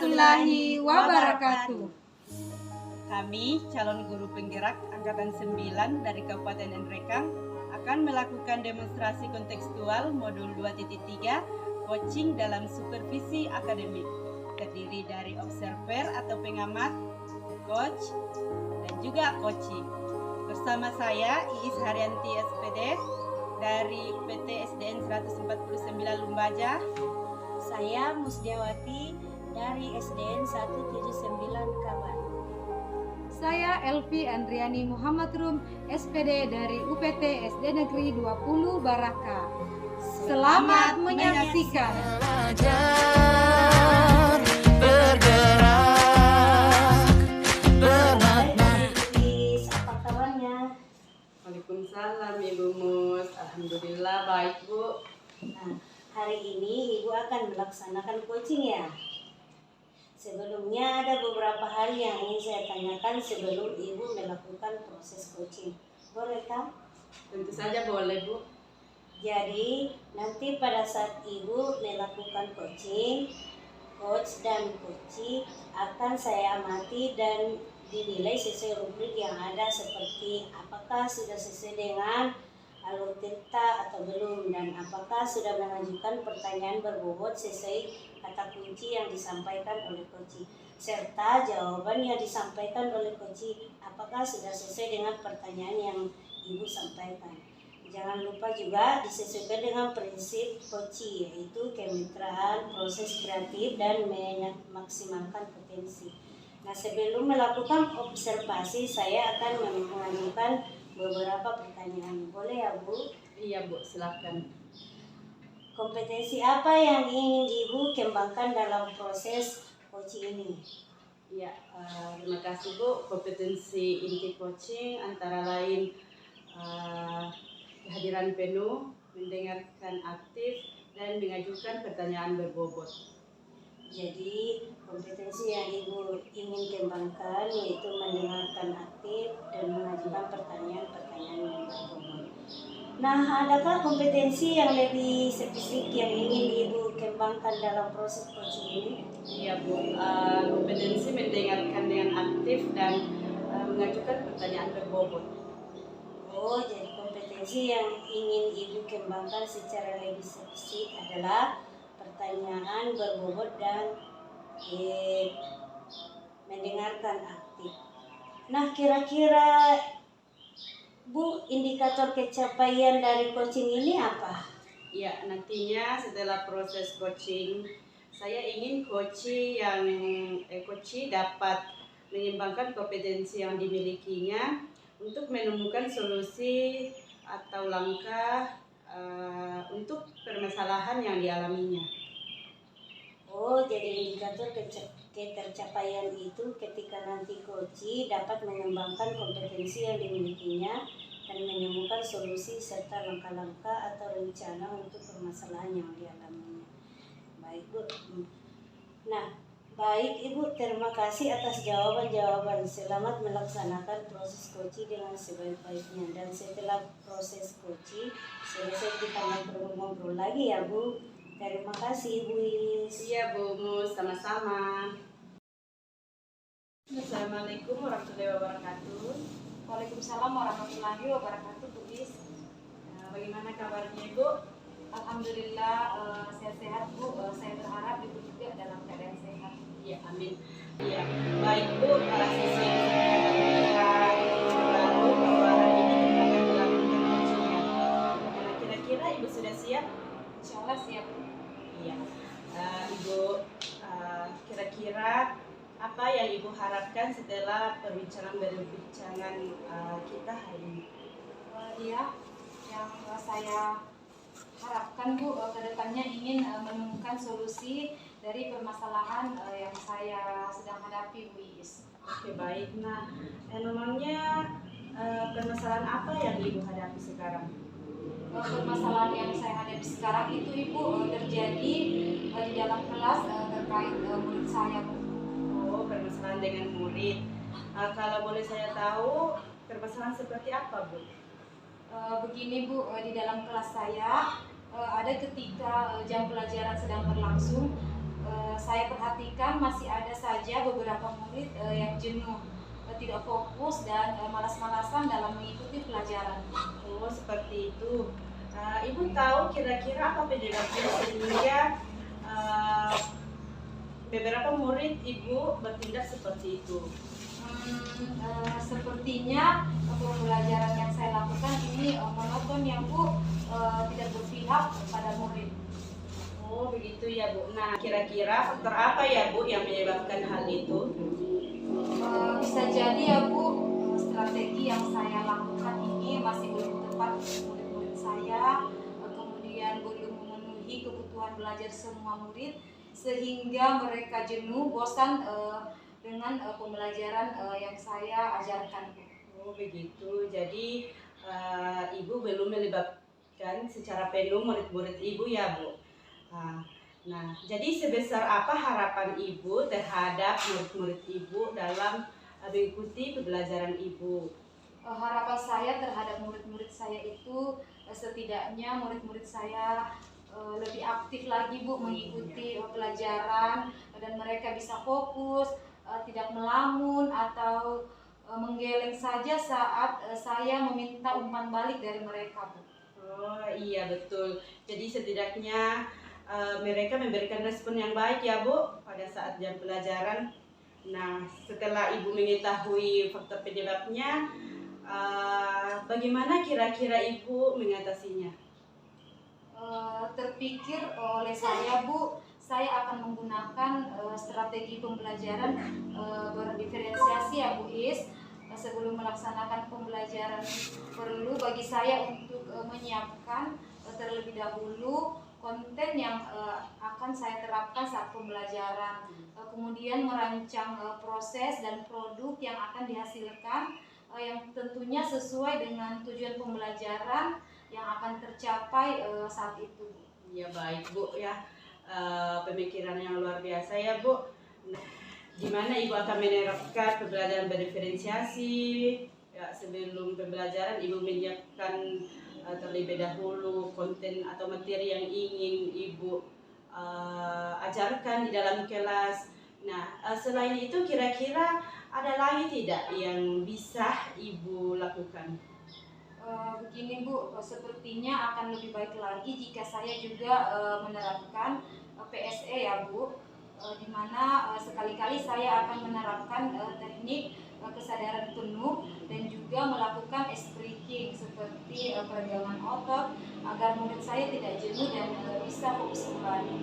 warahmatullahi wabarakatuh. Kami calon guru penggerak Angkatan 9 dari Kabupaten Nrekang akan melakukan demonstrasi kontekstual modul 2.3 coaching dalam supervisi akademik. Terdiri dari observer atau pengamat, coach, dan juga coaching. Bersama saya Iis Haryanti SPD dari PT SDN 149 Lumbaja. Saya Musdiawati dari SDN 179 Kaban. Saya Elvi Andriani Muhammad Rum, SPD dari UPT SD Negeri 20 Baraka. Selamat menyaksikan. Apa kabarnya? Waalaikumsalam Ibu Mus. Alhamdulillah baik Bu. Nah, hari ini Ibu akan melaksanakan coaching ya. Sebelumnya ada beberapa hal yang ingin saya tanyakan sebelum Ibu melakukan proses coaching. Bolehkah? Tentu saja boleh Bu. Jadi nanti pada saat Ibu melakukan coaching, coach dan coachee akan saya amati dan dinilai sesuai rubrik yang ada seperti apakah sudah sesuai dengan alur cerita atau belum, dan apakah sudah mengajukan pertanyaan berbobot sesuai kata kunci yang disampaikan oleh coachee, serta jawaban yang disampaikan oleh coachee apakah sudah sesuai dengan pertanyaan yang Ibu sampaikan. Jangan lupa juga disesuaikan dengan prinsip coachee, yaitu kemitraan, proses kreatif, dan memaksimalkan potensi. Nah, sebelum melakukan observasi, saya akan mengajukan beberapa pertanyaan. Boleh ya Bu? Iya Bu, silakan. Kompetensi apa yang ingin Ibu kembangkan dalam proses coaching ini? Iya, terima kasih Bu. Kompetensi inti coaching antara lain kehadiran penuh, mendengarkan aktif, dan mengajukan pertanyaan berbobot. Jadi kompetensi yang Ibu ingin kembangkan yaitu mendengarkan aktif dan mengajukan pertanyaan-pertanyaan yang berbobot. Nah, adakah kompetensi yang lebih spesifik yang ingin Ibu kembangkan dalam proses coaching ini? Iya Bu, kompetensi mendengarkan dengan aktif dan mengajukan pertanyaan berbobot. Oh, jadi kompetensi yang ingin Ibu kembangkan secara lebih spesifik adalah pertanyaan berbobot dan mendengarkan aktif. Nah, kira-kira Bu, indikator pencapaian dari coaching ini apa? Ya, nantinya setelah proses coaching, saya ingin coachee dapat mengembangkan kompetensi yang dimilikinya untuk menemukan solusi atau langkah untuk permasalahan yang dialaminya. Oh, jadi indikator ketercapaian itu ketika nanti coachee dapat mengembangkan kompetensi yang dimilikinya dan menemukan solusi serta langkah-langkah atau rencana untuk permasalahan yang dialaminya. Baik Bu. Nah, baik Ibu, terima kasih atas jawaban-jawaban. Selamat melaksanakan proses coaching dengan sebaik-baiknya. Dan setelah proses coaching selesai, kita ngobrol-ngobrol lagi ya Bu. Terima kasih Bu Is. Iya Bu Mus, sama-sama. Assalamualaikum warahmatullahi wabarakatuh. Waalaikumsalam warahmatullahi wabarakatuh, Bu Is. Bagaimana kabarnya Ibu? Alhamdulillah sehat-sehat Bu. Saya berharap Ibu juga dalam keadaan sehat. Ya, amin. Ya, baik Bu. Sesi lalu bahwa hari ini kita akan melakukan coaching. Kira-kira Ibu sudah siap? Insya Allah siap. Iya. Ibu, kira-kira apa yang Ibu harapkan setelah perbincangan kita hari ini? Iya, yang saya harapkan Bu ke depannya ingin menemukan solusi dari permasalahan yang saya sedang hadapi, Bu Is. Oke, baik. Nah, memangnya permasalahan apa yang Ibu hadapi sekarang? Permasalahan yang saya hadapi sekarang itu Ibu terjadi di dalam kelas terkait murid saya, Bu. Oh, permasalahan dengan murid. Kalau boleh saya tahu, permasalahan seperti apa, Bu? Begini Bu, di dalam kelas saya ada ketika jam pelajaran sedang berlangsung, saya perhatikan masih ada saja beberapa murid yang jenuh, tidak fokus dan malas-malasan dalam mengikuti pelajaran. Oh, seperti itu. Ibu tahu kira-kira apa penyebabnya sehingga uh, beberapa murid Ibu bertindak seperti itu? Sepertinya pembelajaran yang saya lakukan ini monoton ya Bu, tidak berpihak pada murid. Oh, begitu ya Bu. Nah, kira-kira faktor apa ya Bu yang menyebabkan hal itu? Bisa jadi ya Bu, strategi yang saya lakukan ini masih belum tepat untuk murid-murid saya, kemudian belum memenuhi kebutuhan belajar semua murid, sehingga mereka jenuh, bosan dengan pembelajaran yang saya ajarkan. Oh, begitu. Jadi Ibu belum melibatkan secara penuh murid-murid Ibu ya Bu. Nah, jadi sebesar apa harapan Ibu terhadap murid-murid Ibu dalam mengikuti pembelajaran Ibu? Harapan saya terhadap murid-murid saya itu setidaknya murid-murid saya lebih aktif lagi Bu mengikuti pelajaran dan mereka bisa fokus, tidak melamun atau menggeleng saja saat saya meminta umpan balik dari mereka Bu. Oh iya betul. Jadi setidaknya mereka memberikan respon yang baik ya Bu pada saat jam pelajaran. Nah, setelah Ibu mengetahui faktor penyebabnya, bagaimana kira-kira Ibu mengatasinya? Terpikir oleh saya Bu, saya akan menggunakan strategi pembelajaran berdiferensiasi ya Bu Is. Sebelum melaksanakan pembelajaran perlu bagi saya untuk menyiapkan terlebih dahulu konten yang akan saya terapkan saat pembelajaran, kemudian merancang proses dan produk yang akan dihasilkan yang tentunya sesuai dengan tujuan pembelajaran yang akan tercapai saat itu. Ya baik Bu ya, pemikiran yang luar biasa ya Bu. Nah, gimana Ibu akan menerapkan pembelajaran berdiferensiasi? Ya, sebelum pembelajaran Ibu menyiapkan terlebih dahulu konten atau materi yang ingin Ibu ajarkan di dalam kelas. Nah, selain itu kira-kira ada lagi tidak yang bisa Ibu lakukan? Begini Bu, sepertinya akan lebih baik lagi jika saya juga menerapkan PSE ya Bu, di mana sekali-kali saya akan menerapkan teknik kesadaran penuh dan juga melakukan stretching seperti peregangan otot agar murid saya tidak jenuh dan bisa fokus kembali.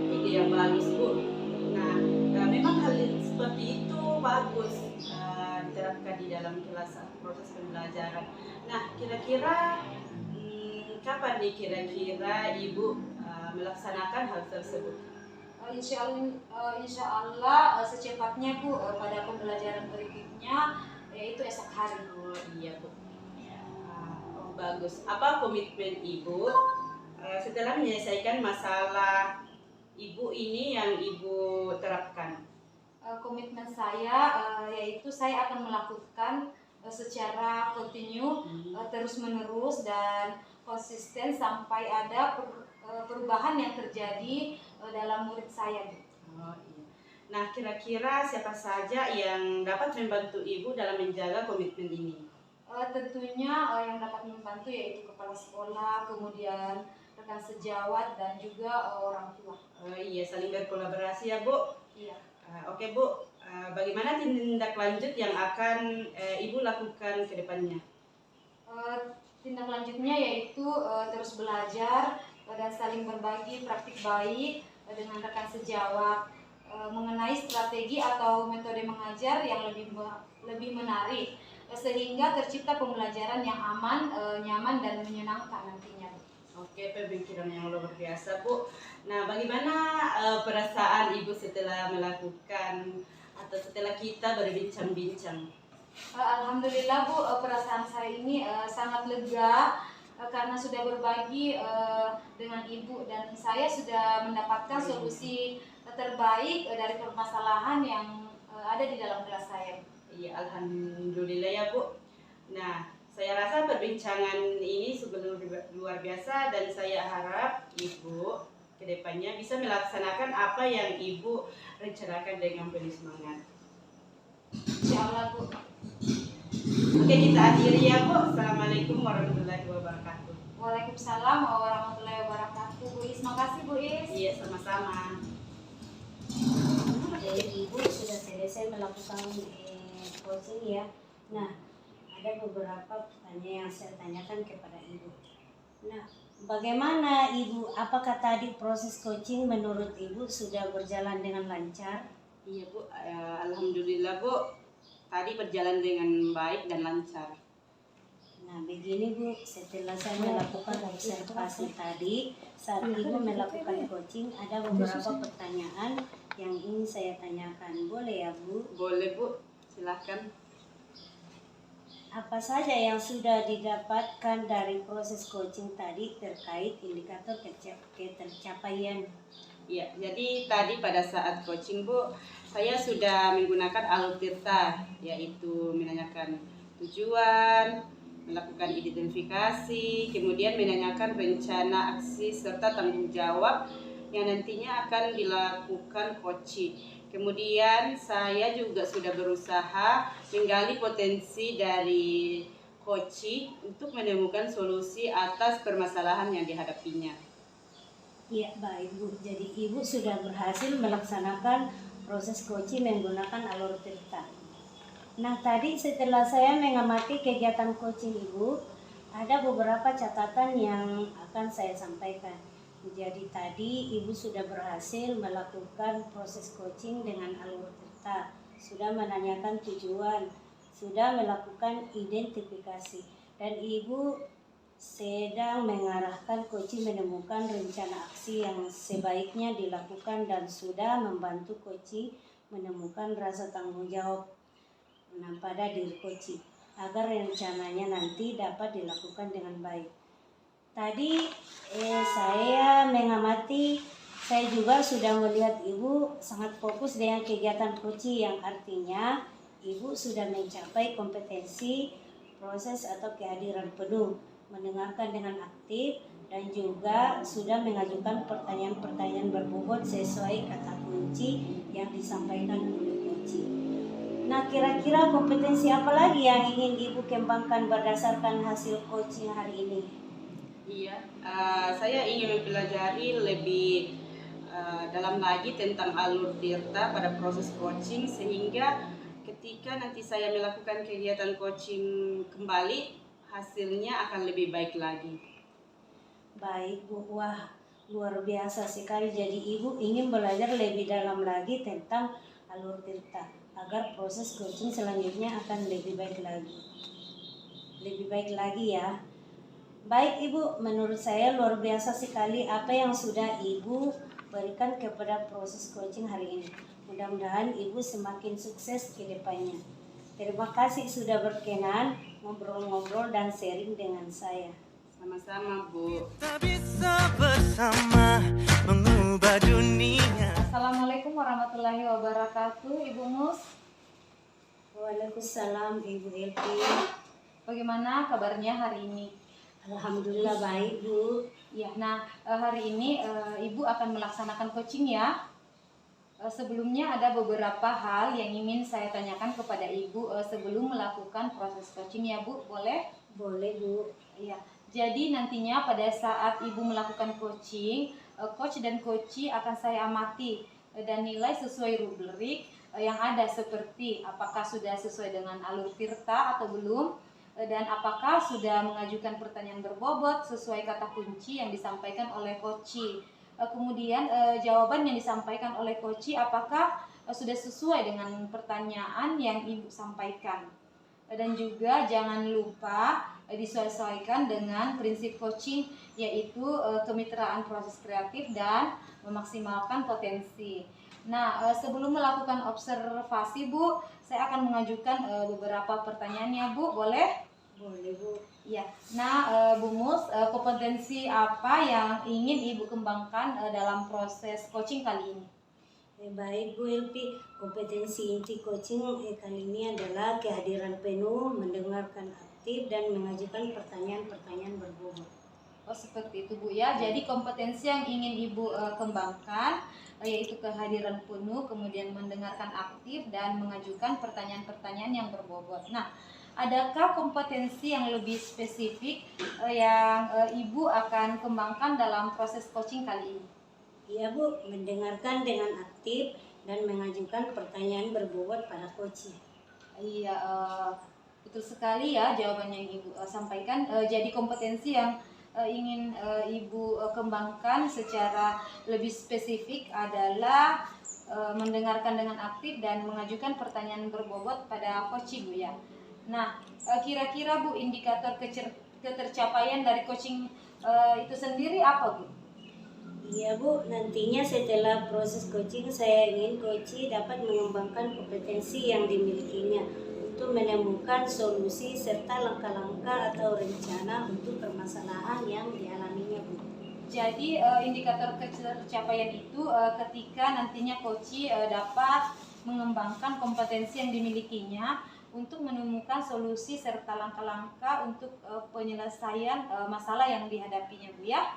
Ide yang bagus Bu. Nah, memang hal seperti itu bagus diterapkan di dalam kelas proses pembelajaran. Nah, kira-kira kapan nih kira-kira Ibu melaksanakan hal tersebut? Insya Allah secepatnya Bu, pada pembelajaran berikutnya yaitu esok hari. Oh iya Bu. Oh bagus. Apa komitmen Ibu setelah menyelesaikan masalah Ibu ini yang Ibu terapkan? Komitmen saya yaitu saya akan melakukan secara kontinu, terus menerus dan konsisten sampai ada perubahan yang terjadi dalam murid saya. Oh, iya. Nah, kira-kira siapa saja yang dapat membantu Ibu dalam menjaga komitmen ini? Tentunya yang dapat membantu yaitu kepala sekolah, kemudian rekan sejawat dan juga orang tua. Oh iya, saling berkolaborasi ya Bu. Iya. Oke Bu, bagaimana tindak lanjut yang akan Ibu lakukan ke depannya? Tindak lanjutnya yaitu terus belajar dan saling berbagi praktik baik dengan rekan sejawat mengenai strategi atau metode mengajar yang lebih menarik sehingga tercipta pembelajaran yang aman, nyaman dan menyenangkan nantinya. Oke, pemikiran yang luar biasa Bu. Nah, bagaimana perasaan Ibu setelah melakukan atau setelah kita berbincang-bincang? Alhamdulillah Bu, perasaan saya ini sangat lega karena sudah berbagi dengan Ibu dan saya sudah mendapatkan solusi terbaik dari permasalahan yang ada di dalam kelas saya. Iya, alhamdulillah ya Bu. Nah, saya rasa perbincangan ini sungguh luar biasa dan saya harap Ibu kedepannya bisa melaksanakan apa yang Ibu rencanakan dengan penuh semangat. Insya Allah Bu. Oke, kita akhiri ya Bu. Assalamualaikum warahmatullahi wabarakatuh. Waalaikumsalam warahmatullahi wabarakatuh. Bu Is, makasih Bu Is. Iya, sama-sama. Jadi Ibu sudah selesai melakukan coaching ya. Nah, ada beberapa pertanyaan yang saya tanyakan kepada Ibu. Nah, bagaimana Ibu? Apakah tadi proses coaching menurut Ibu sudah berjalan dengan lancar? Iya Bu, alhamdulillah Bu. Tadi berjalan dengan baik dan lancar. Nah, begini Bu, setelah saya melakukan observasi tadi, saat Ibu melakukan coaching, ada beberapa pertanyaan yang ingin saya tanyakan. Boleh ya Bu? Boleh Bu, silahkan. Apa saja yang sudah didapatkan dari proses coaching tadi terkait indikator ketercapaian? Iya, jadi tadi pada saat coaching Bu, saya sudah menggunakan alur tirta, yaitu menanyakan tujuan, melakukan identifikasi, kemudian menanyakan rencana aksi serta tanggung jawab yang nantinya akan dilakukan coaching. Kemudian saya juga sudah berusaha menggali potensi dari coaching untuk menemukan solusi atas permasalahan yang dihadapinya. Iya, baik Bu. Jadi Ibu sudah berhasil melaksanakan proses coaching menggunakan alur tirta. Nah, tadi setelah saya mengamati kegiatan coaching Ibu, ada beberapa catatan yang akan saya sampaikan. Jadi tadi Ibu sudah berhasil melakukan proses coaching dengan alur tirta, sudah menanyakan tujuan, sudah melakukan identifikasi, dan Ibu sedang mengarahkan coaching menemukan rencana aksi yang sebaiknya dilakukan dan sudah membantu coaching menemukan rasa tanggung jawab pada diri coaching agar rencananya nanti dapat dilakukan dengan baik. Tadi saya mengamati, saya juga sudah melihat Ibu sangat fokus dengan kegiatan coaching, yang artinya Ibu sudah mencapai kompetensi proses atau kehadiran penuh, mendengarkan dengan aktif, dan juga sudah mengajukan pertanyaan-pertanyaan berbobot sesuai kata kunci yang disampaikan oleh coaching. Nah, kira-kira kompetensi apa lagi yang ingin Ibu kembangkan berdasarkan hasil coaching hari ini? Iya, saya ingin mempelajari lebih dalam lagi tentang alur tirta pada proses coaching, sehingga ketika nanti saya melakukan kegiatan coaching kembali, hasilnya akan lebih baik lagi. Baik Bu, wah luar biasa sekali. Jadi Ibu ingin belajar lebih dalam lagi tentang alur tirta agar proses coaching selanjutnya akan lebih baik lagi. Lebih baik lagi ya. Baik Ibu, menurut saya luar biasa sekali apa yang sudah Ibu berikan kepada proses coaching hari ini. Mudah-mudahan Ibu semakin sukses ke depannya. Terima kasih sudah berkenan ngobrol-ngobrol dan sharing dengan saya. Sama-sama Bu. Kita bisa bersama mengubah dunia. Assalamualaikum warahmatullahi wabarakatuh, Ibu Mus. Waalaikumsalam Ibu Elvi. Bagaimana kabarnya hari ini? Alhamdulillah baik Bu. Ya, nah hari ini Ibu akan melaksanakan coaching ya. Sebelumnya ada beberapa hal yang ingin saya tanyakan kepada Ibu sebelum melakukan proses coaching ya Bu, boleh? Boleh Bu. Iya. Jadi nantinya pada saat Ibu melakukan coaching, coach dan coachee akan saya amati dan nilai sesuai rubrik yang ada, seperti apakah sudah sesuai dengan alur tirta atau belum, dan apakah sudah mengajukan pertanyaan berbobot sesuai kata kunci yang disampaikan oleh coachee. Kemudian jawaban yang disampaikan oleh coachee apakah sudah sesuai dengan pertanyaan yang Ibu sampaikan. Dan juga jangan lupa disesuaikan dengan prinsip coaching, yaitu kemitraan proses kreatif dan memaksimalkan potensi. Nah, sebelum melakukan observasi Bu, saya akan mengajukan beberapa pertanyaan ya Bu, boleh? Boleh Bu. Ya. Nah, Bu Mus, kompetensi apa yang ingin Ibu kembangkan dalam proses coaching kali ini? Baik Bu Elvi, kompetensi inti coaching kali ini adalah kehadiran penuh, mendengarkan aktif, dan mengajukan pertanyaan-pertanyaan berbobot. Oh seperti itu Bu ya. Jadi kompetensi yang ingin Ibu kembangkan yaitu kehadiran penuh, kemudian mendengarkan aktif dan mengajukan pertanyaan-pertanyaan yang berbobot. Nah, adakah kompetensi yang lebih spesifik yang Ibu akan kembangkan dalam proses coaching kali ini? Iya Bu, mendengarkan dengan aktif dan mengajukan pertanyaan berbobot pada coaching. Iya, betul sekali ya jawabannya yang Ibu sampaikan. Jadi kompetensi yang ingin Ibu kembangkan secara lebih spesifik adalah mendengarkan dengan aktif dan mengajukan pertanyaan berbobot pada coaching Bu ya. Nah, kira-kira Bu indikator ketercapaian dari coaching itu sendiri apa Bu? Iya Bu, nantinya setelah proses coaching saya ingin coach dapat mengembangkan kompetensi yang dimilikinya untuk menemukan solusi serta langkah-langkah atau rencana untuk permasalahan yang dialaminya Bu. Jadi indikator ketercapaian itu ketika nantinya coach dapat mengembangkan kompetensi yang dimilikinya untuk menemukan solusi serta langkah-langkah untuk penyelesaian masalah yang dihadapinya Bu ya.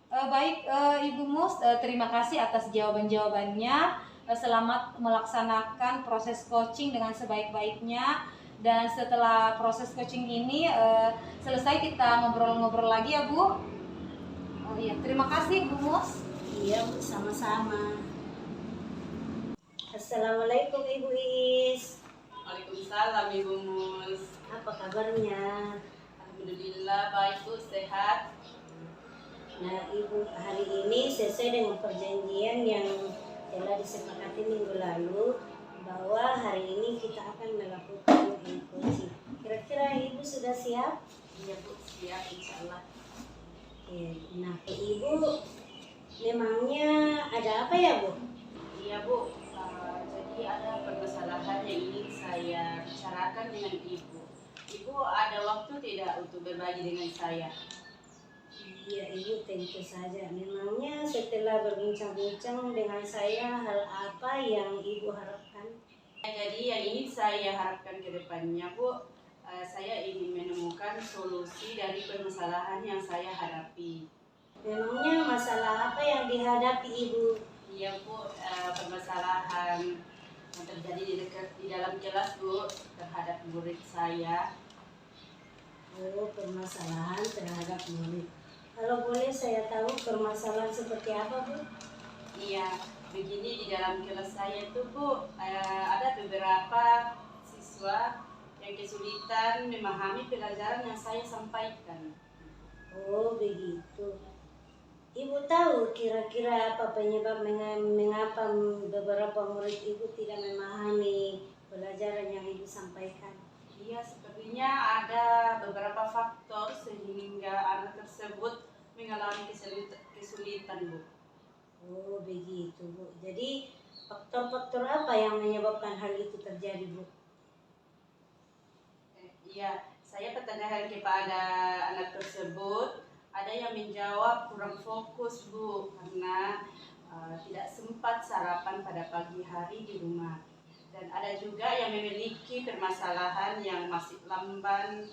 Baik Ibu Mus, terima kasih atas jawaban-jawabannya. Selamat melaksanakan proses coaching dengan sebaik-baiknya. Dan setelah proses coaching ini selesai, kita ngobrol-ngobrol lagi ya Bu. Oh iya, terima kasih Bu Mus. Iya Bu, sama-sama. Assalamualaikum Ibu Is. Waalaikumsalam Ibu Mus. Apa kabarnya? Alhamdulillah baik Bu, sehat. Nah Ibu, hari ini sesuai dengan perjanjian yang telah disepakati minggu lalu bahwa hari ini kita akan melakukan coaching. Kira-kira Ibu sudah siap? Iya Bu, siap insya Allah. Oke. Nah Ibu, memangnya ada apa ya Bu? Iya Bu, jadi ada permasalahan yang ingin saya bicarakan dengan Ibu. Ibu ada waktu tidak untuk berbagi dengan saya? Iya Ibu, tentu saja. Memangnya setelah berbincang-bincang dengan saya, hal apa yang Ibu harapkan? Jadi yang ingin saya harapkan ke depannya Bu, saya ingin menemukan solusi dari permasalahan yang saya hadapi. Memangnya masalah apa yang dihadapi Ibu? Iya Bu, permasalahan yang terjadi di dalam kelas Bu terhadap murid saya. Oh, permasalahan terhadap murid. Kalau boleh saya tahu permasalahan seperti apa Bu? Iya, begini di dalam kelas saya itu Bu, ada beberapa siswa yang kesulitan memahami pelajaran yang saya sampaikan. Oh, begitu. Ibu tahu kira-kira apa penyebab mengapa beberapa murid Ibu tidak memahami pelajaran yang Ibu sampaikan? Iya, sepertinya ada beberapa faktor sehingga anak tersebut mengalami kesulitan Bu. Oh, begitu Bu. Jadi faktor-faktor apa yang menyebabkan hal itu terjadi Bu? Iya, saya pertanyakan kepada anak tersebut, ada yang menjawab kurang fokus Bu karena tidak sempat sarapan pada pagi hari di rumah. Dan ada juga yang memiliki permasalahan yang masih lamban.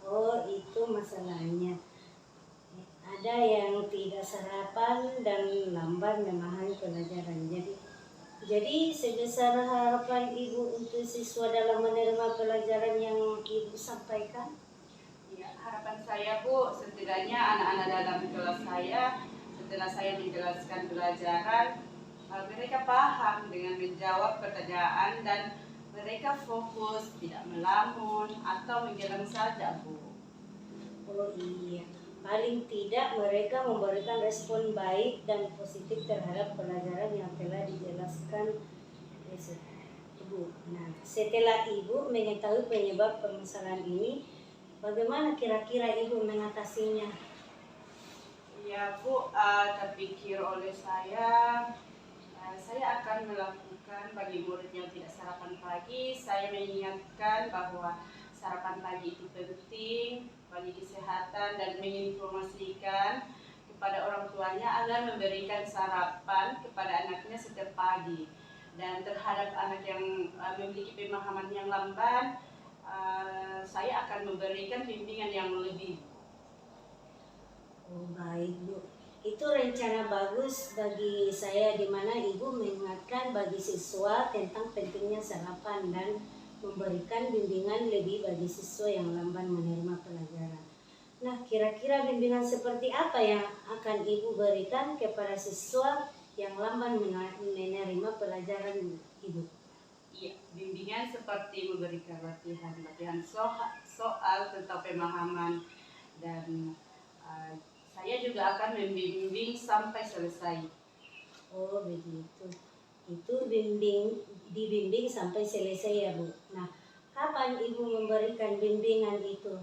Oh, itu masalahnya. Ada yang tidak sarapan dan lambat memahami pelajaran. Jadi sebesar harapan Ibu untuk siswa dalam menerima pelajaran yang Ibu sampaikan? Ya, harapan saya Bu, setidaknya anak-anak dalam kelas saya setelah saya menjelaskan pelajaran, mereka paham dengan menjawab pertanyaan dan mereka fokus, tidak melamun atau menggeleng saja Bu. Oh iya, paling tidak mereka memberikan respon baik dan positif terhadap pelajaran yang telah dijelaskan Ibu. Nah, setelah Ibu mengetahui penyebab permasalahan ini, bagaimana kira-kira Ibu mengatasinya? Ya Bu, terpikir oleh saya akan melakukan bagi murid yang tidak sarapan pagi, saya mengingatkan bahwa sarapan pagi itu penting bagi kesehatan dan menginformasikan kepada orang tuanya agar memberikan sarapan kepada anaknya setiap pagi. Dan terhadap anak yang memiliki pemahaman yang lamban, saya akan memberikan bimbingan yang lebih. Oh baik Bu, itu rencana bagus bagi saya di mana Ibu mengingatkan bagi siswa tentang pentingnya sarapan dan memberikan bimbingan lebih bagi siswa yang lamban menerima pelajaran. Nah, kira-kira bimbingan seperti apa yang akan Ibu berikan kepada siswa yang lamban menerima pelajaran Ibu? Iya, bimbingan seperti memberikan latihan soal tentang pemahaman dan saya juga akan membimbing sampai selesai. Oh begitu. Itu dibimbing sampai selesai ya Bu. Nah, kapan Ibu memberikan bimbingan itu?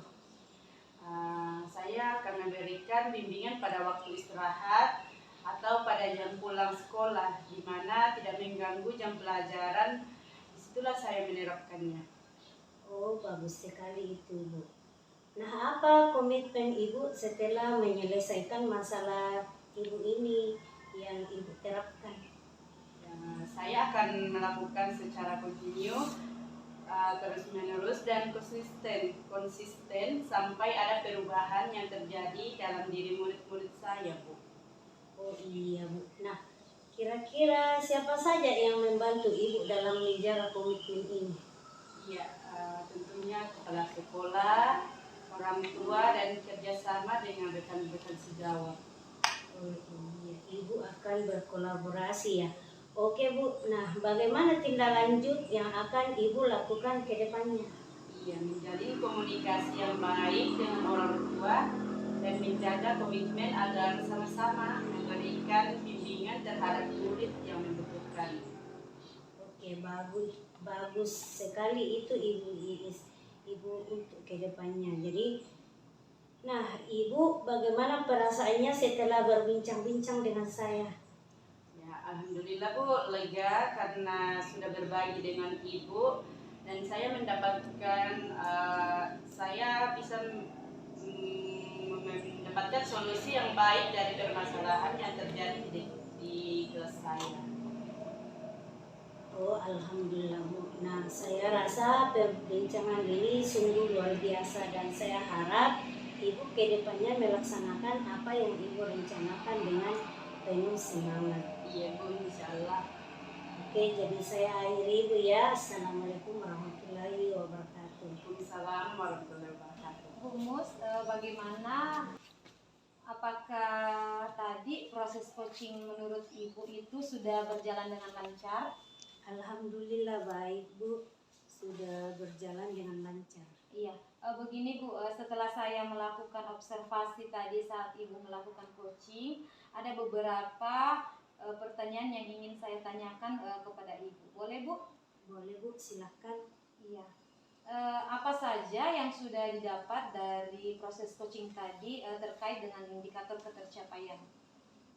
Saya akan memberikan bimbingan pada waktu istirahat atau pada jam pulang sekolah, di mana tidak mengganggu jam pelajaran. Disitulah saya menerapkannya. Oh bagus sekali itu Bu. Nah, apa komitmen Ibu setelah menyelesaikan masalah Ibu ini yang Ibu terapkan? Saya akan melakukan secara kontinu, terus menerus dan konsisten sampai ada perubahan yang terjadi dalam diri murid-murid saya, Bu. Oh iya Bu. Nah, kira-kira siapa saja yang membantu Ibu dalam menjaga komitmen ini? Iya, tentunya kepala sekolah, orang tua, dan kerjasama dengan rekan-rekan sejawat. Oh iya, Ibu akan berkolaborasi ya. Oke Bu, nah bagaimana tindak lanjut yang akan Ibu lakukan ke depannya? Iya, menjalin komunikasi yang baik dengan orang tua dan menjaga komitmen agar sama-sama memberikan bimbingan terhadap murid yang membutuhkan. Oke, bagus sekali itu Ibu Iis. Ibu untuk ke depannya. Jadi, nah Ibu bagaimana perasaannya setelah berbincang-bincang dengan saya? Ya, alhamdulillah Bu, lega karena sudah berbagi dengan Ibu dan saya mendapatkan saya bisa mendapatkan solusi yang baik dari permasalahan yang terjadi di kelas saya. Oh, alhamdulillah Bu. Nah, saya rasa perbincangan ini sungguh luar biasa dan saya harap Ibu ke depannya melaksanakan apa yang Ibu rencanakan dengan penuh semangat. Iya Bu, insya Allah. Oke, jadi saya akhiri Bu ya. Assalamualaikum warahmatullahi wabarakatuh. Waalaikumsalam warahmatullahi wabarakatuh. Bu Mus, bagaimana? Apakah tadi proses coaching menurut Ibu itu sudah berjalan dengan lancar? Alhamdulillah baik Bu, sudah berjalan dengan lancar. Iya, begini Bu, setelah saya melakukan observasi tadi saat Ibu melakukan coaching, ada beberapa pertanyaan yang ingin saya tanyakan kepada Ibu. Boleh Bu? Boleh Bu, silahkan. Iya. Apa saja yang sudah didapat dari proses coaching tadi terkait dengan indikator ketercapaian?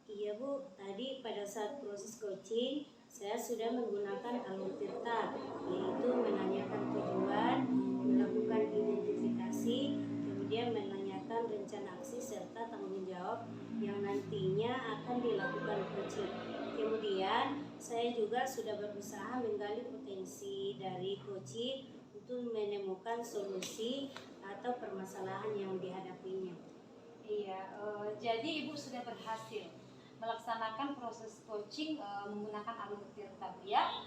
Iya Bu, tadi pada saat proses coaching saya sudah menggunakan alur tirta, yaitu menanyakan tujuan, melakukan identifikasi, kemudian menanyakan rencana aksi serta tanggung jawab yang nantinya akan dilakukan coaching. Kemudian saya juga sudah berusaha menggali potensi dari coaching untuk menemukan solusi atau permasalahan yang dihadapinya. Iya, jadi Ibu sudah berhasil melaksanakan proses coaching menggunakan alur tirta ya.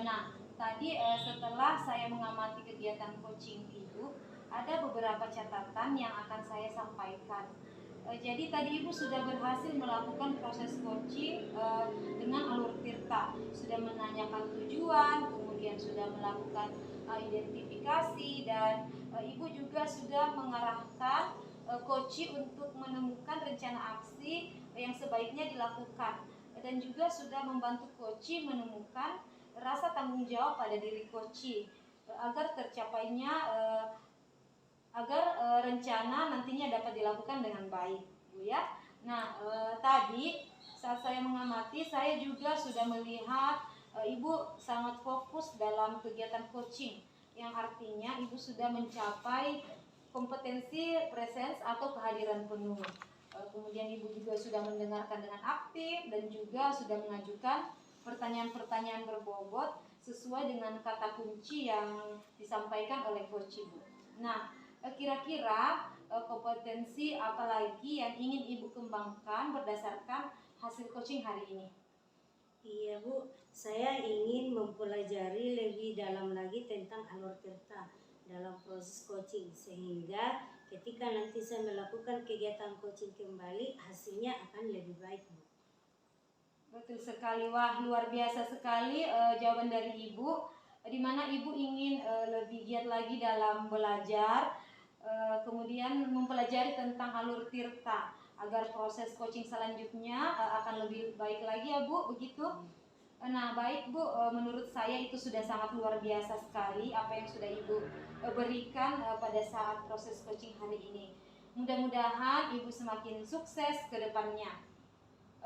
Nah, tadi setelah saya mengamati kegiatan coaching Ibu, ada beberapa catatan yang akan saya sampaikan. Jadi tadi Ibu sudah berhasil melakukan proses coaching dengan alur tirta, sudah menanyakan tujuan, kemudian sudah melakukan identifikasi dan Ibu juga sudah mengarahkan coaching untuk menemukan rencana aksi yang sebaiknya dilakukan dan juga sudah membantu coaching menemukan rasa tanggung jawab pada diri coaching agar tercapainya rencana nantinya dapat dilakukan dengan baik, Bu ya. Nah, tadi saat saya mengamati saya juga sudah melihat Ibu sangat fokus dalam kegiatan coaching yang artinya Ibu sudah mencapai kompetensi presence atau kehadiran penuh. Kemudian Ibu juga sudah mendengarkan dengan aktif dan juga sudah mengajukan pertanyaan-pertanyaan berbobot sesuai dengan kata kunci yang disampaikan oleh coach Ibu. Nah, Kira-kira kompetensi apa lagi yang ingin Ibu kembangkan berdasarkan hasil coaching hari ini? Iya Bu, saya ingin mempelajari lebih dalam lagi tentang alur tirta dalam proses coaching, sehingga ketika nanti saya melakukan kegiatan coaching kembali hasilnya akan lebih baik Bu. Betul sekali, wah luar biasa sekali jawaban dari Ibu, di mana Ibu ingin lebih giat lagi dalam belajar, kemudian mempelajari tentang alur tirta agar proses coaching selanjutnya akan lebih baik lagi ya Bu, begitu? Nah baik Bu, menurut saya itu sudah sangat luar biasa sekali apa yang sudah Ibu berikan pada saat proses coaching hari ini. Mudah-mudahan Ibu semakin sukses ke depannya.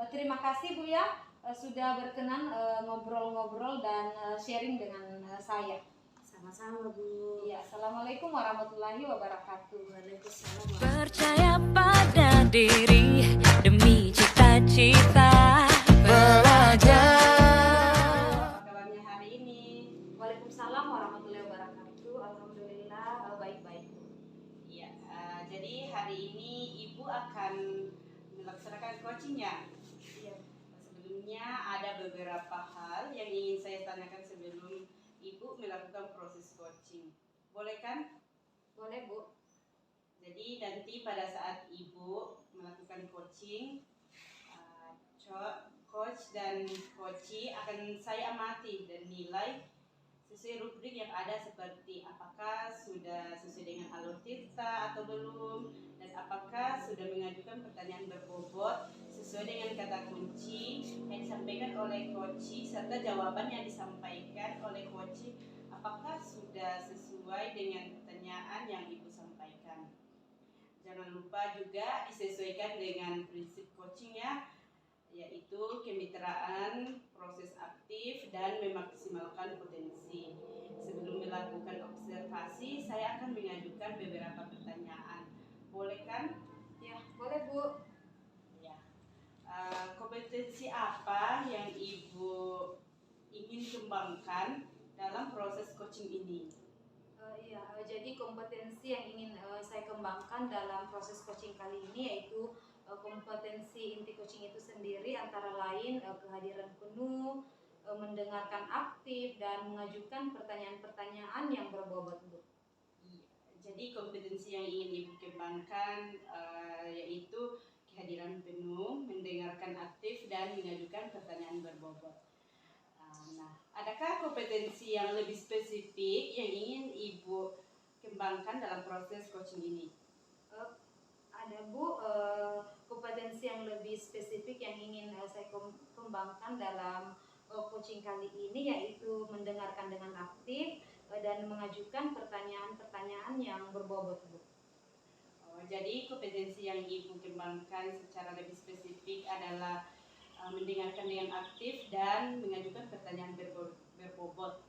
Terima kasih Bu ya, sudah berkenan ngobrol-ngobrol dan sharing dengan saya. Sama-sama Bu. Ya, Assalamualaikum warahmatullahi wabarakatuh. Waalaikumsalam. Percaya pada diri demi cita-cita belajar. Apa kabarnya hari ini? Waalaikumsalam warahmatullahi wabarakatuh. Alhamdulillah baik-baik. Iya, jadi hari ini Ibu akan melaksanakan coachingnya. Iya. Sebelumnya ada beberapa hal yang ingin saya tanyakan sebelum Ibu melakukan proses coaching. Boleh kan? Boleh Bu. Jadi nanti pada saat Ibu melakukan coaching, coach dan coachee akan saya amati dan nilai sesuai rubrik yang ada, seperti apakah sudah sesuai dengan alur tirta atau belum, dan apakah sudah mengajukan pertanyaan berbobot sesuai dengan kata kunci yang disampaikan oleh coachee, serta jawaban yang disampaikan oleh coachee apakah sudah sesuai dengan pertanyaan yang Ibu sampaikan. Jangan lupa juga disesuaikan dengan prinsip coachingnya, yaitu kemitraan, proses aktif, dan memaksimalkan potensi. Sebelum melakukan observasi, saya akan mengajukan beberapa pertanyaan. Boleh kan? Ya, boleh Bu. Ya. Kompetensi apa yang Ibu ingin kembangkan dalam proses coaching ini? Jadi kompetensi yang ingin saya kembangkan dalam proses coaching kali ini yaitu kompetensi inti coaching itu sendiri, antara lain kehadiran penuh, mendengarkan aktif, dan mengajukan pertanyaan-pertanyaan yang berbobot Bu. Jadi kompetensi yang ingin Ibu kembangkan yaitu kehadiran penuh, mendengarkan aktif, dan mengajukan pertanyaan berbobot. Nah, adakah kompetensi yang lebih spesifik yang ingin Ibu kembangkan dalam proses coaching ini? Ada Bu, kompetensi yang lebih spesifik yang ingin saya kembangkan dalam coaching kali ini yaitu mendengarkan dengan aktif dan mengajukan pertanyaan-pertanyaan yang berbobot Bu. Jadi kompetensi yang Ibu kembangkan secara lebih spesifik adalah mendengarkan dengan aktif dan mengajukan pertanyaan berbobot.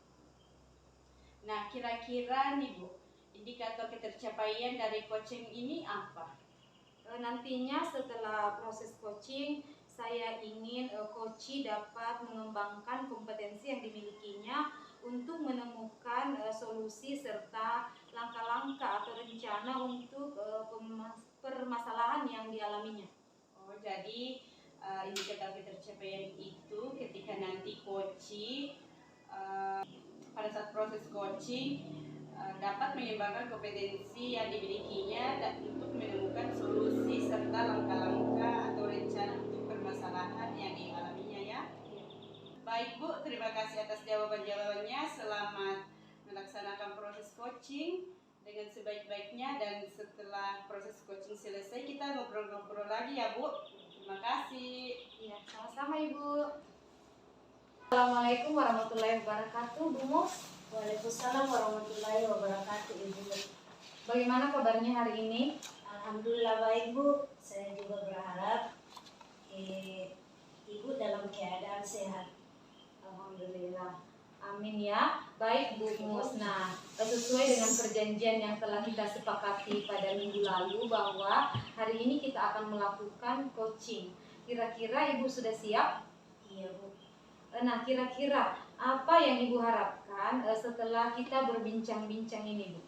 Nah, kira-kira nih Bu, indikator ketercapaian dari coaching ini apa? Nantinya setelah proses coaching, saya ingin coachee dapat mengembangkan kompetensi yang dimilikinya untuk menemukan solusi serta langkah-langkah atau rencana untuk permasalahan yang dialaminya. Jadi indikator ketercapaian itu ketika nanti coachee pada saat proses coaching dapat mengembangkan kompetensi yang dimilikinya dan untuk menemukan solusi serta langkah-langkah atau rencana untuk permasalahan yang dialaminya ya. Baik Bu, terima kasih atas jawaban-jawabannya. Selamat melaksanakan proses coaching dengan sebaik-baiknya, dan setelah proses coaching selesai kita ngobrol-ngobrol lagi ya Bu. Terima kasih. Ya, sama-sama Ibu. Assalamualaikum warahmatullahi wabarakatuh, Bu Mus. Waalaikumsalam warahmatullahi wabarakatuh Ibu. Bagaimana kabarnya hari ini? Alhamdulillah baik Bu. Saya juga berharap Ibu dalam keadaan sehat. Alhamdulillah. Amin ya. Baik Bu Mus. Nah, sesuai dengan perjanjian yang telah kita sepakati pada minggu lalu bahwa hari ini kita akan melakukan coaching. Kira-kira Ibu sudah siap? Iya Bu. Nah, kira-kira apa yang Ibu harapkan setelah kita berbincang-bincang ini Bu?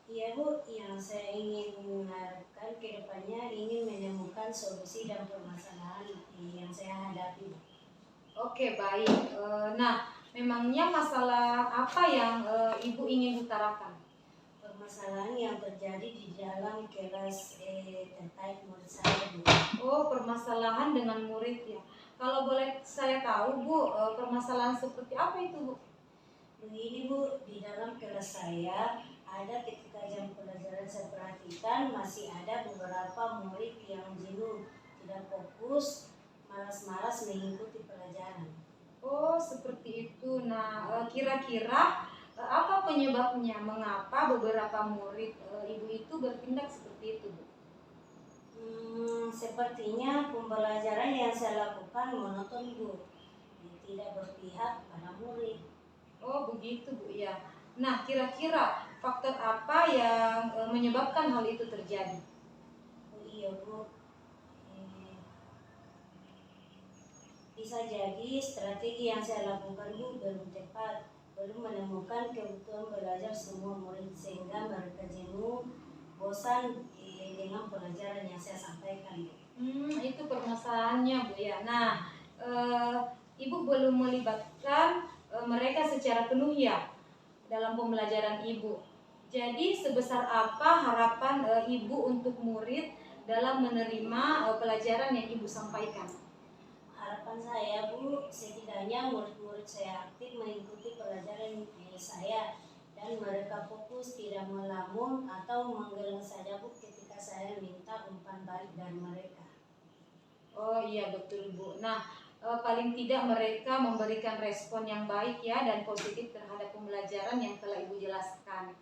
Iya Bu, yang saya ingin harapkan ke depannya ingin menemukan solusi dan permasalahan yang saya hadapi. Oke, baik. Nah, memangnya masalah apa yang Ibu ingin utarakan? Permasalahan yang terjadi di dalam kelas terkait murid saya Bu. Oh, permasalahan dengan murid ya. Kalau boleh saya tahu, Bu, permasalahan seperti apa itu, Bu? Begini Bu, di dalam kelas saya ada ketika jam pelajaran saya perhatikan masih ada beberapa murid yang jenuh, tidak fokus, malas-malas mengikuti pelajaran. Oh, seperti itu. Nah, kira-kira apa penyebabnya? Mengapa beberapa murid Ibu itu bertindak seperti itu, Bu? Sepertinya pembelajaran yang saya lakukan monoton Bu, tidak berpihak pada murid. Oh, begitu, Bu, ya. Nah, kira-kira faktor apa yang menyebabkan hal itu terjadi? Oh iya Bu, Eh, bisa jadi strategi yang saya lakukan Bu belum tepat, belum menemukan kebutuhan belajar semua murid sehingga mereka jenuh, bosan dengan pelajaran yang saya sampaikan Bu. Itu permasalahannya, Bu, ya. Nah, Ibu belum melibatkan mereka secara penuh ya dalam pembelajaran Ibu. Jadi sebesar apa harapan Ibu untuk murid dalam menerima pelajaran yang Ibu sampaikan? Harapan saya Bu, setidaknya murid-murid saya aktif mengikuti pelajaran saya dan mereka fokus, tidak melamun atau menggeleng saja Bu ketika saya minta umpan balik dari mereka. Oh iya, betul, Bu. Nah, paling tidak mereka memberikan respon yang baik ya dan positif terhadap pembelajaran yang telah Ibu jelaskan.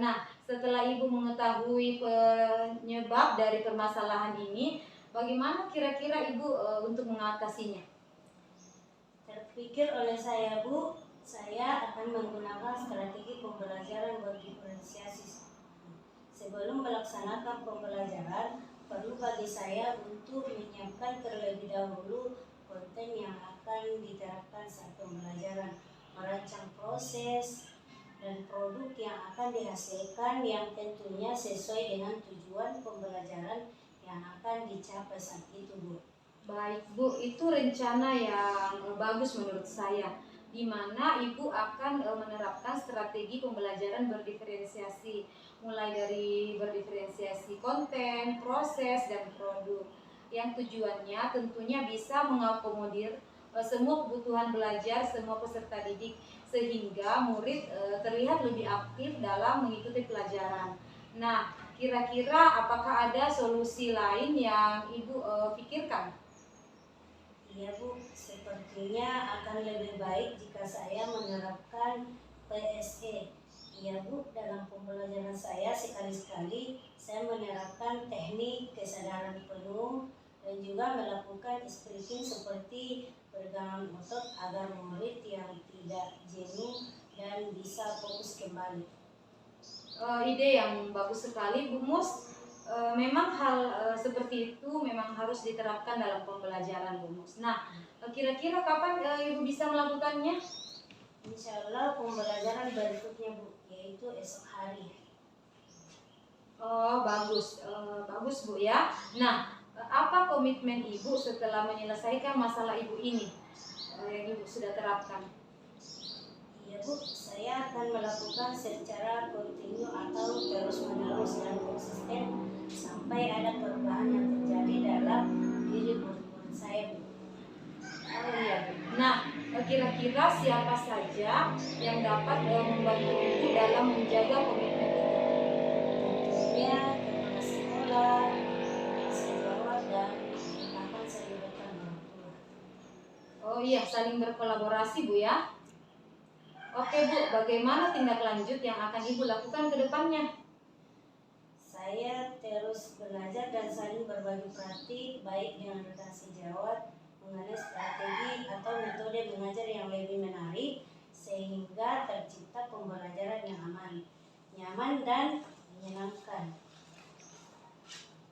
Nah, setelah Ibu mengetahui penyebab dari permasalahan ini, bagaimana kira-kira Ibu untuk mengatasinya? Terpikir oleh saya Bu, saya akan menggunakan strategi pembelajaran berdiferensiasi. Sebelum melaksanakan pembelajaran, perlu bagi saya untuk menyiapkan terlebih dahulu konten yang akan diterapkan saat pembelajaran, merancang proses dan produk yang akan dihasilkan yang tentunya sesuai dengan tujuan pembelajaran yang akan dicapai saat itu Bu. Baik, Bu, itu rencana yang bagus menurut saya, di mana Ibu akan menerapkan strategi pembelajaran berdiferensiasi, mulai dari berdiferensiasi konten, proses, dan produk, yang tujuannya tentunya bisa mengakomodir semua kebutuhan belajar semua peserta didik, sehingga murid terlihat lebih aktif dalam mengikuti pelajaran. Nah, kira-kira apakah ada solusi lain yang Ibu pikirkan? Iya Bu, sepertinya akan lebih baik jika saya menerapkan PSE. Iya Bu, dalam pembelajaran saya sekali-sekali saya menerapkan teknik kesadaran penuh dan juga melakukan spreaking seperti peregangan otot agar murid yang tidak jenuh dan bisa fokus kembali. Ide yang bagus sekali, Bu Mus. Memang hal seperti itu memang harus diterapkan dalam pembelajaran, Bu Mus. Nah, kira-kira kapan Ibu bisa melakukannya? Insya Allah pembelajaran berikutnya Bu, yaitu esok hari. Oh, bagus, bagus Bu ya. Nah, apa komitmen Ibu setelah menyelesaikan masalah Ibu ini yang Ibu sudah terapkan? Iya Bu, saya akan melakukan secara kontinu atau terus-menerus dan konsisten sampai ada perubahan yang terjadi dalam diri murid-murid saya Bu. Oh iya, Bu. Nah, kira-kira siapa saja yang dapat membantu Ibu dalam menjaga komitmen itu? Tentunya kepala sekolah, sejawat dan akan saya libatkan orang tua. Oh iya, saling berkolaborasi Bu ya. Oke Bu, bagaimana tindak lanjut yang akan Ibu lakukan ke depannya? Saya terus belajar dan saling berbagi praktik baik dengan rekan sejawat mengenai strategi atau metode mengajar yang lebih menarik sehingga tercipta pembelajaran yang aman, nyaman dan menyenangkan.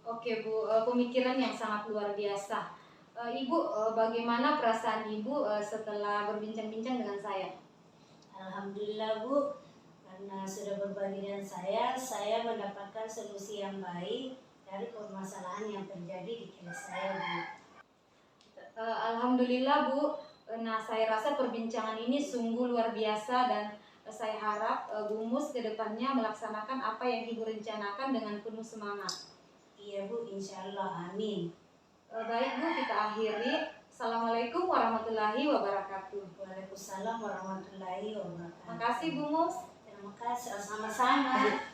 Oke Bu, pemikiran yang sangat luar biasa. Ibu, bagaimana perasaan Ibu setelah berbincang-bincang dengan saya? Alhamdulillah Bu, Karena sudah berbagi dengan saya mendapatkan solusi yang baik dari permasalahan yang terjadi di kelas saya, Bu. Alhamdulillah Bu, nah saya rasa perbincangan ini sungguh luar biasa dan saya harap Bu Mus ke depannya melaksanakan apa yang Ibu rencanakan dengan penuh semangat. Iya Bu, insya Allah, amin. Baik Bu, kita akhiri. Assalamualaikum warahmatullahi wabarakatuh. Waalaikumsalam warahmatullahi wabarakatuh. Makasih Bu Mus. Terima kasih, sama-sama.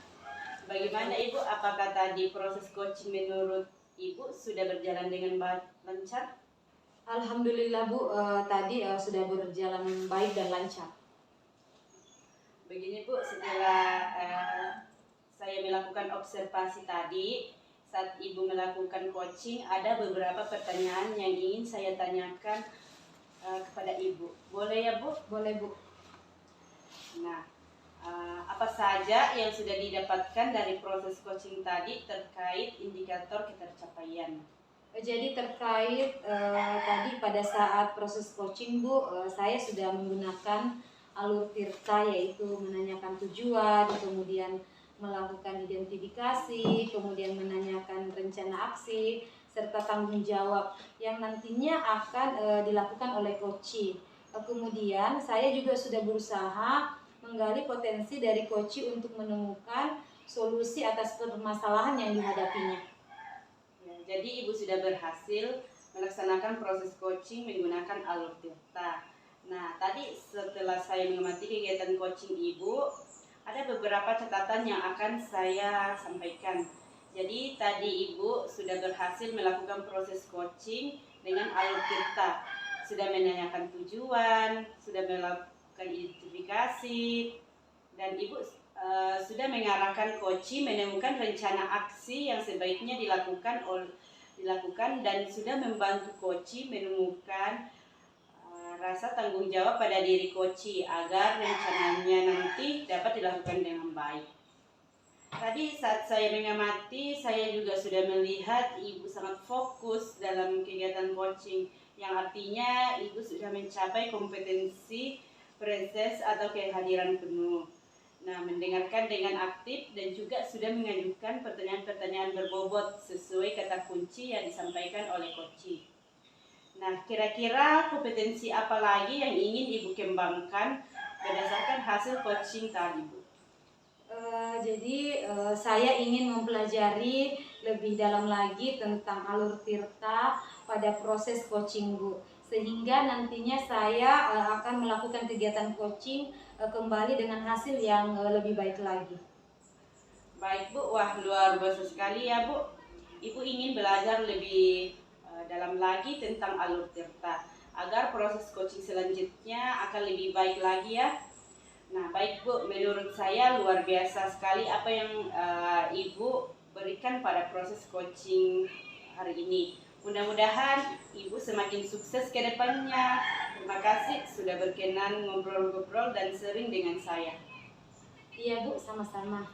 Bagaimana Ibu? Apakah tadi proses coaching menurut Ibu sudah berjalan dengan lancar? Alhamdulillah Bu, tadi sudah berjalan baik dan lancar. Begini Bu, setelah saya melakukan observasi tadi, saat Ibu melakukan coaching, ada beberapa pertanyaan yang ingin saya tanyakan kepada Ibu. Boleh ya Bu? Boleh Bu. Nah, apa saja yang sudah didapatkan dari proses coaching tadi terkait indikator ketercapaian? Jadi terkait tadi pada saat proses coaching Bu, saya sudah menggunakan alur tirta, yaitu menanyakan tujuan, kemudian melakukan identifikasi, kemudian menanyakan rencana aksi, serta tanggung jawab yang nantinya akan dilakukan oleh coaching. Kemudian saya juga sudah berusaha menggali potensi dari coaching untuk menemukan solusi atas permasalahan yang dihadapinya. Ya, jadi Ibu sudah berhasil melaksanakan proses coaching menggunakan alur tirta. Nah, tadi setelah saya mengamati kegiatan coaching Ibu, ada beberapa catatan yang akan saya sampaikan. Jadi tadi Ibu sudah berhasil melakukan proses coaching dengan alur tirta. Sudah menanyakan tujuan, sudah melakukan identifikasi, dan Ibu sudah mengarahkan coaching menemukan rencana aksi yang sebaiknya dilakukan dan sudah membantu coaching menemukan rasa tanggung jawab pada diri coaching agar rencananya nanti dapat dilakukan dengan baik. Tadi saat saya mengamati, saya juga sudah melihat Ibu sangat fokus dalam kegiatan coaching, yang artinya Ibu sudah mencapai kompetensi preses atau kehadiran penuh. Nah, mendengarkan dengan aktif dan juga sudah mengajukan pertanyaan-pertanyaan berbobot sesuai kata kunci yang disampaikan oleh coaching. Nah, kira-kira kompetensi apa lagi yang ingin Ibu kembangkan berdasarkan hasil coaching tadi, Bu? Jadi saya ingin mempelajari lebih dalam lagi tentang alur tirta pada proses coaching Bu, sehingga nantinya saya akan melakukan kegiatan coaching kembali dengan hasil yang lebih baik lagi. Baik Bu, wah luar biasa sekali ya Bu. Ibu ingin belajar lebih dalam lagi tentang alur tirta agar proses coaching selanjutnya akan lebih baik lagi ya. Nah, baik Bu, menurut saya luar biasa sekali apa yang Ibu berikan pada proses coaching hari ini. Mudah-mudahan Ibu semakin sukses ke depannya. Terima kasih sudah berkenan ngobrol-ngobrol dan sering dengan saya. Iya Bu, sama-sama.